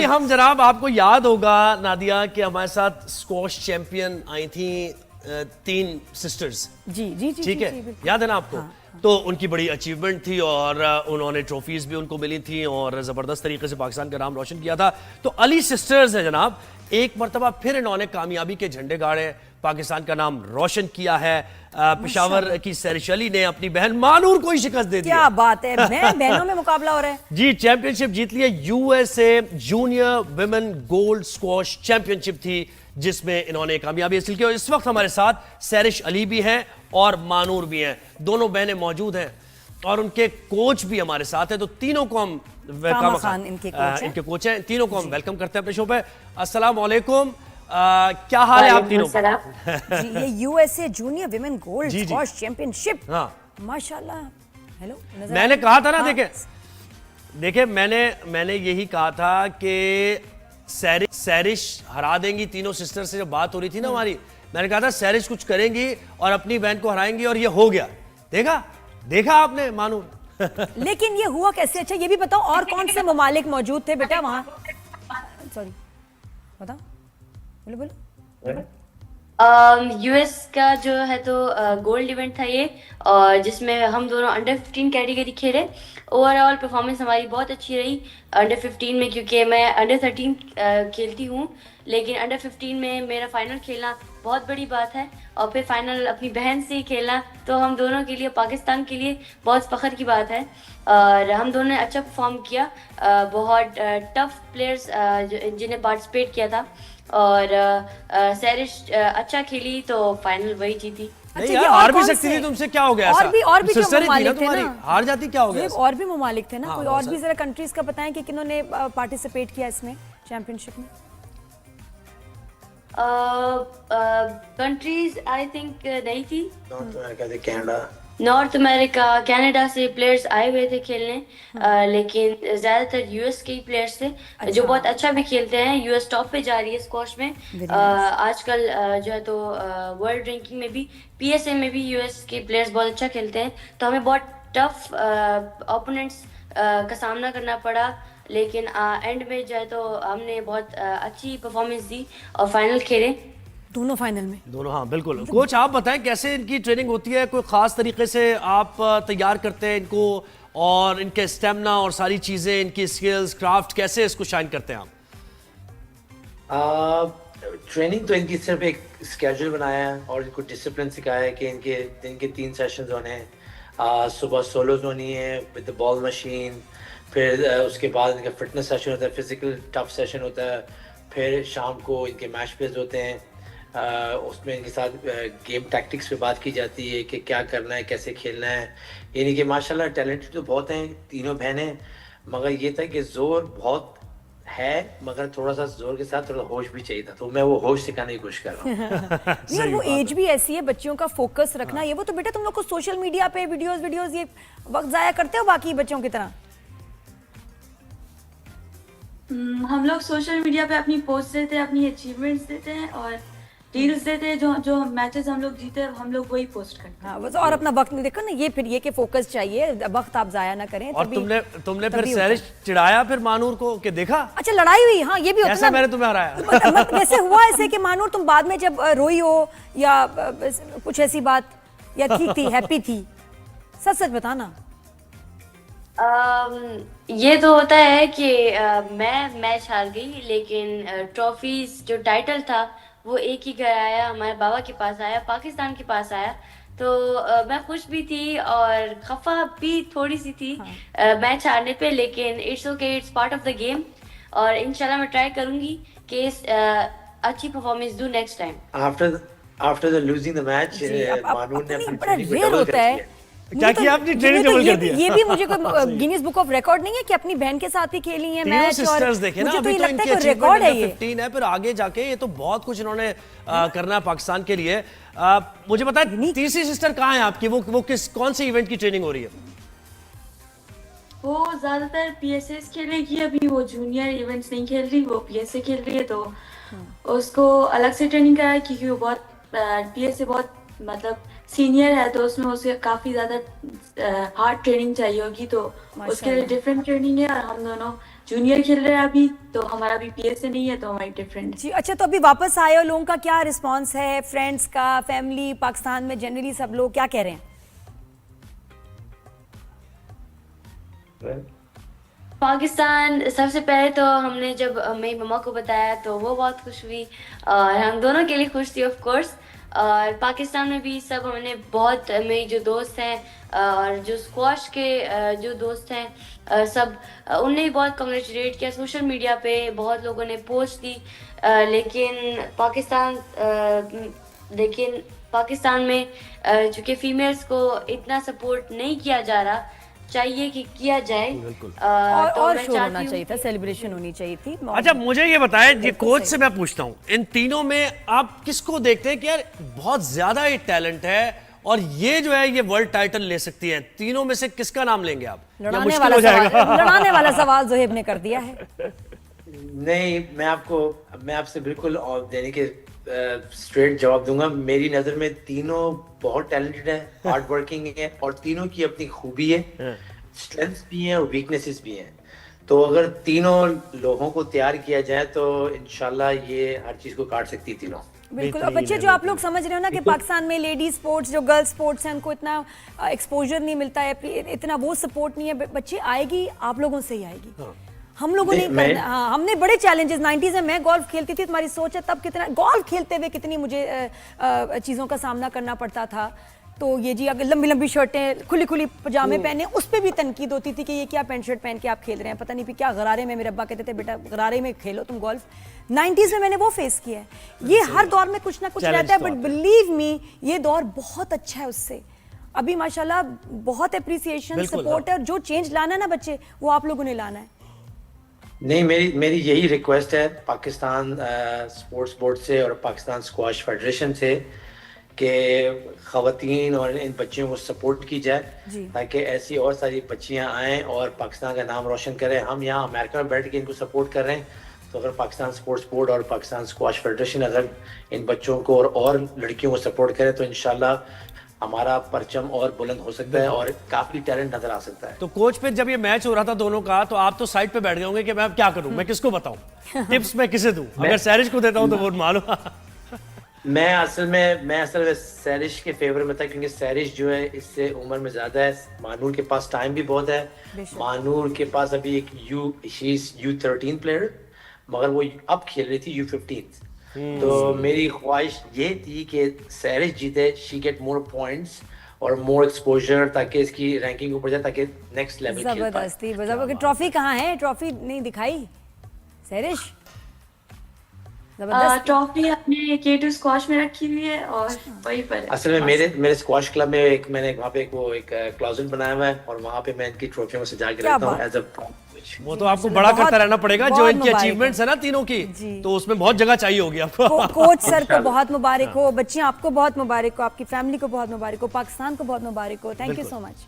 अभी हम जनाब, आपको याद होगा नादिया कि हमारे साथ स्क्वॉश चैंपियन आई थी 3 सिस्टर्स। जी जी जी, ठीक है, याद है ना आपको? तो उनकी बड़ी अचीवमेंट थी और उन्होंने ट्रॉफीज भी उनको मिली थी और जबरदस्त तरीके से पाकिस्तान का नाम रोशन किया था। तो अली सिस्टर्स है जनाब, एक मरतबा फिर इन्होंने कामयाबी के झंडे गाड़े, पाकिस्तान का नाम रोशन किया है। पेशावर की सैरिश अली ने अपनी बहन मानूर को ही शिकस्त दे दी। क्या बात है, बहनों में मुकाबला हो रहा है जी। चैंपियनशिप जीत लिया, USA junior women gold squash championship थी जिसमें इन्होंने कामयाबी हासिल की। और इस वक्त हमारे साथ सैरिश अली भी हैं और मानूर भी हैं, दोनों बहनें मौजूद हैं और उनके कोच भी हमारे साथ हैं। तो तीनों को हम इनके कोच हैं, तीनों को हम वेलकम करते हैं अपने शो पे। अस्सलाम वालेकुम, क्या हाल है आप तीनों जी, ये USA junior women gold squash championship, हाँ माशाल्लाह। हेलो, मैंने कहा था ना, देखे मैंने यही कहा था कि सैरिश हरा देंगी तीनों सिस्टर से। जब बात हो रही थी ना हमारी, मैंने कहा था सैरिश कुछ करेंगी और अपनी बहन को हराएंगी और ये हो गया। देखा आपने मानूर। लेकिन ये हुआ कैसे? अच्छा ये भी बताओ, और कौन से ममालिक मौजूद थे बेटा वहां? सॉरी, बताओ, बोलो। यूएस का जो है तो गोल्ड इवेंट था ये, और जिसमें हम दोनों अंडर 15 कैटेगरी खेले। ओवरऑल परफॉर्मेंस हमारी बहुत अच्छी रही अंडर 15 में, क्योंकि मैं अंडर 13 खेलती हूँ, लेकिन अंडर 15 में मेरा फाइनल खेलना बहुत बड़ी बात है। और फिर फाइनल अपनी बहन से ही खेलना, तो हम दोनों के लिए, पाकिस्तान के लिए बहुत फ़ख्र की बात है। और हम दोनों ने अच्छा परफॉर्म किया, बहुत टफ प्लेयर्स जिन्हें पार्टिसिपेट किया था। और सैरिश अच्छा खेली तो फाइनल वही जीती। अच्छा, ये हार भी सकती थी तुमसे, क्या हो गया ऐसा? और भी सिस्टर ममालिक थी ना तुम्हारी, हार जाती क्या हो गया? और भी ममालिक थे ना, कोई और भी जरा कंट्रीज का बताएं कि किन्होंने पार्टिसिपेट किया इसमें चैंपियनशिप में। कंट्रीज आई थिंक नहीं थी। नॉर्थ अमेरिका से कनाडा, नॉर्थ अमेरिका कनाडा से प्लेयर्स आए हुए थे खेलने, लेकिन ज्यादातर यूएस के ही प्लेयर्स थे। जो बहुत अच्छा भी खेलते हैं। यूएस टॉप पे जा रही है स्क्वॉश में आजकल, जो है तो वर्ल्ड रैंकिंग में भी, पीएसए में भी यूएस के प्लेयर्स बहुत अच्छा खेलते हैं। तो हमें बहुत टफ ओपोनेंट्स का सामना करना पड़ा, लेकिन एंड में जो है तो हमने बहुत अच्छी परफॉर्मेंस दी और फाइनल खेले दोनों फाइनल में। दोनों, हाँ बिल्कुल। कोच आप बताएं कैसे इनकी ट्रेनिंग होती है, कोई खास तरीके से आप तैयार करते हैं इनको, और इनके स्टेमिना और सारी चीजें, इनकी स्किल्स क्राफ्ट, कैसे इसको शाइन करते हैं आप? ट्रेनिंग तो इनकी सिर्फ एक स्केड्यूल बनाया है और इनको डिसिप्लिन सिखाया है कि इनके दिन के 3 सेशंस होने हैं। सुबह सोलोज होनी है विद द बॉल मशीन, फिर उसके बाद इनका फिटनेस सेशन होता है, फिजिकल टफ सेशन होता है, फिर शाम को इनके मैच प्लेज होते हैं। उसमें इनके साथ गेम टैक्टिक्स पे बात की जाती है कि क्या करना है, कैसे खेलना है। यानी कि माशाल्लाह टैलेंटेड तो बहुत हैं तीनों बहनें, मगर ये था कि जोर बहुत है, मगर थोड़ा सा जोर के साथ थोड़ा होश भी चाहिए था, तो मैं वो होश सिखाने की कोशिश कर रहा हूँ। वो एज भी ऐसी है, बच्चों का फोकस रखना, ये वो तो बेटा तुम लोग को सोशल मीडिया पे वीडियोस ये वक्त जाया करते हो बाकी बच्चों की तरह? हम लोग सोशल मीडिया पे अपनी पोस्ट देते हैं, अपनी अचीवमेंट्स देते हैं और रील्स देते हैं। जो मैचेस हम लोग जीते हैं हम लोग वही पोस्ट करते हैं। हाँ, बस। और अपना वक्त नहीं, देखो ना, ये फिर ये के फोकस चाहिए, वक्त आप जाया ना करें। और तुमने फिर सैरिश चिढ़ाया फिर मानूर को कि देखा? अच्छा, लड़ाई हुई? हाँ, ये भी होता है। मैंने तुम्हें हराया। वैसे हुआ ऐसे कि मानूर तुम बाद में जब रोई हो या कुछ ऐसी बात, या ठीक थी, हैप्पी थी? सच बताना। ये तो होता है कि मैं मैच हार गई, लेकिन ट्रॉफीज जो टाइटल था वो एक ही घर आया, हमारे बाबा के पास आया, पाकिस्तान के पास आया। तो मैं खुश भी थी और खफा भी थोड़ी सी थी मैच हारने पे, लेकिन it's okay, it's part of the game. और इंशाल्लाह मैं ट्राई करूंगी कि अच्छी परफॉर्मेंस दूं next time. After the losing the match, Manoor ने अपनी बड़ा रेयर होता है। क्या किया आपने? ट्रेनिंग डबल कर दिया। ये भी मुझे कोई गिनीज बुक ऑफ रिकॉर्ड नहीं है कि अपनी बहन के साथ ही खेली है मैच? और देखे ना, अभी तो इनकी रिकॉर्ड है, ये 15 है, फिर आगे जाके ये तो बहुत कुछ इन्होंने करना है पाकिस्तान के लिए। मुझे पता है तीसरी सिस्टर कहाँ है आपकी? वो कौन से इवेंट की ट्रेनिंग हो रही है? वो ज्यादातर पीएसएस खेलेगी, अभी वो जूनियर इवेंट्स नहीं खेल रही, वो पीएसए खेल रही है। तो उसको अलग से ट्रेनिंग कराया, क्योंकि वो बहुत पीएसए बहुत मतलब सीनियर है, तो उसमें उसे काफी ज्यादा हार्ड ट्रेनिंग चाहिए होगी, तो उसके लिए डिफरेंट ट्रेनिंग है। और हम दोनों जूनियर खेल रहे हैं अभी, तो हमारा भी पीएसए नहीं है, तो हमारी डिफरेंट। जी अच्छा, तो अभी वापस आए हो, लोगों का क्या रिस्पांस है, फ्रेंड्स का, फैमिली, पाकिस्तान में जनरली सब लोग क्या कह रहे हैं? पाकिस्तान सबसे पहले तो हमने जब मेरी मम्मा को बताया तो वो बहुत खुश हुई और हम दोनों के लिए खुश थी ऑफ कोर्स। और पाकिस्तान में भी सब हमने बहुत, मेरी जो दोस्त हैं और जो स्क्वाश के जो दोस्त हैं सब, उनने भी बहुत कॉन्ग्रेचुलेट किया। सोशल मीडिया पे बहुत लोगों ने पोस्ट दी, लेकिन पाकिस्तान में चूंकि फीमेल्स को इतना सपोर्ट नहीं किया जा रहा, चाहिए कि किया जाए। और मैं शोर चाहती होना हूँ चाहिए था, सेलिब्रेशन होनी चाहिए थी। अच्छा मुझे ये बताएं, ये बिल्कुल कोच सही। से मैं पूछता हूं, इन तीनों में आप किसको देखते हैं कि यार बहुत ज्यादा ये टैलेंट है और ये जो है ये वर्ल्ड टाइटल ले सकती है? तीनों में से किसका नाम लेंगे आप, या लड़ाने मुश्किल वाला हो जाएगा? सवाल, लड़ाने वाला सवाल जोहेब ने कर दिया है। नहीं, मैं आपसे बिल्कुल और देने के स्ट्रेट जवाब दूंगा। मेरी नजर में तीनों बहुत टैलेंटेड है, हार्ड वर्किंग है और तीनों की अपनी खूबी है, स्ट्रेंथ्स भी हैं और वीकनेसेस भी हैं। तो अगर तीनों लोगों को तैयार किया जाए तो इंशाल्लाह ये हर चीज को काट सकती है तीनों। बिल्कुल। और बच्चे, जो आप लोग समझ रहे हो ना कि पाकिस्तान में लेडी स्पोर्ट्स, जो गर्ल्स स्पोर्ट्स हैं, उनको इतना एक्सपोजर नहीं मिलता है, इतना वो सपोर्ट नहीं है। बच्चे आएगी, आप लोगों से ही आएगी। हम लोगों ने मैं- करना, हाँ, हमने बड़े चैलेंजेस 90s में मैं गोल्फ खेलती थी, तुम्हारी सोच है तब कितना गोल्फ खेलते हुए कितनी मुझे चीज़ों का सामना करना पड़ता था। तो ये जी, अगर लंबी लंबी शर्टें, खुली खुली पजामे पहने, उस पर भी तनकीद होती थी कि ये क्या पैंट शर्ट पहन के आप खेल रहे हैं, पता नहीं क्या गरारे में। मेरे अब्बा कहते थे बेटा गरारे में खेलो तुम गोल्फ। 90s में मैंने वो फेस किया है। ये हर दौर में कुछ ना कुछ Challenge रहता है, तो बट आता है। बिलीव मी ये दौर बहुत अच्छा है उससे। अभी माशाल्लाह बहुत अप्रिसिएशन, बिल्कुल, सपोर्ट है, और जो चेंज लाना है ना बच्चे, वो आप लोगों ने लाना है। नहीं, मेरी यही रिक्वेस्ट है पाकिस्तान स्पोर्ट्स बोर्ड से और पाकिस्तान स्क्वाश फेडरेशन से कि खवातीन और इन बच्चियों को सपोर्ट की जी। जाए ताकि ऐसी और सारी बच्चियां आएँ और पाकिस्तान का नाम रोशन करें। हम यहाँ अमेरिका में बैठ के इनको सपोर्ट कर रहे हैं, तो अगर पाकिस्तान स्पोर्ट्स बोर्ड और पाकिस्तान स्क्वाश फेडरेशन अगर इन बच्चों को और लड़कियों को सपोर्ट करे तो इंशाल्लाह हमारा परचम और बुलंद हो सकता है और काफी टैलेंट नजर आ सकता है। तो कोच पे जब ये मैच हो रहा था दोनों का, तो आप तो साइड पे बैठ गए होंगे कि मैं अब क्या करूं, मैं किसको बताऊं, टिप्स मैं किसे दूं? अगर सैरिश को देता हूं तो वो मालूम। मैं असल में सैरिश के फेवर में था, क्योंकि सैरिश जो है इससे उम्र में ज्यादा है। मानूर के पास टाइम भी बहुत है। बेशक। मानूर के पास अभी एक U13 प्लेयर, मगर वो अब खेल रही थी U15। तो मेरी ख्वाहिश ये थी कि सैरिश जीते, शी गेट मोर पॉइंट्स और मोर एक्सपोजर, ताकि इसकी रैंकिंग ऊपर जाए, ताकि नेक्स्ट लेवल खेल पाए। जबरदस्ती जबरदस्त। ट्रॉफी कहाँ है? ट्रॉफी नहीं दिखाई सैरिश। जबरदस्त। ट्रॉफी अपने K2 स्क्वाश में रखी हुई है और वहीं पर है। असल में मेरे स्क्वाश क्लब में मैंने वहाँ पे एक क्लोजेट बनाया हुआ है और वहाँ पे मैं इनकी ट्रॉफियों से जाके क्या रखता हूँ बात। As a. वो तो आपको माशाल्लाह, बड़ा बहुत- करता रहना पड़ेगा, जो बहुत इनकी मुबारक अचीवमेंट्स है ना तीनों की, जी। तो उसमें बहुत जगह चाहिए होगी आपको। कोच सर को बहुत मुबारक हो, बच्चियां आपको बहुत मुबारक हो, आपकी फैमिली को बहुत मुबारक हो, पाकिस्तान को बहुत मुबारक हो। Thank you so much.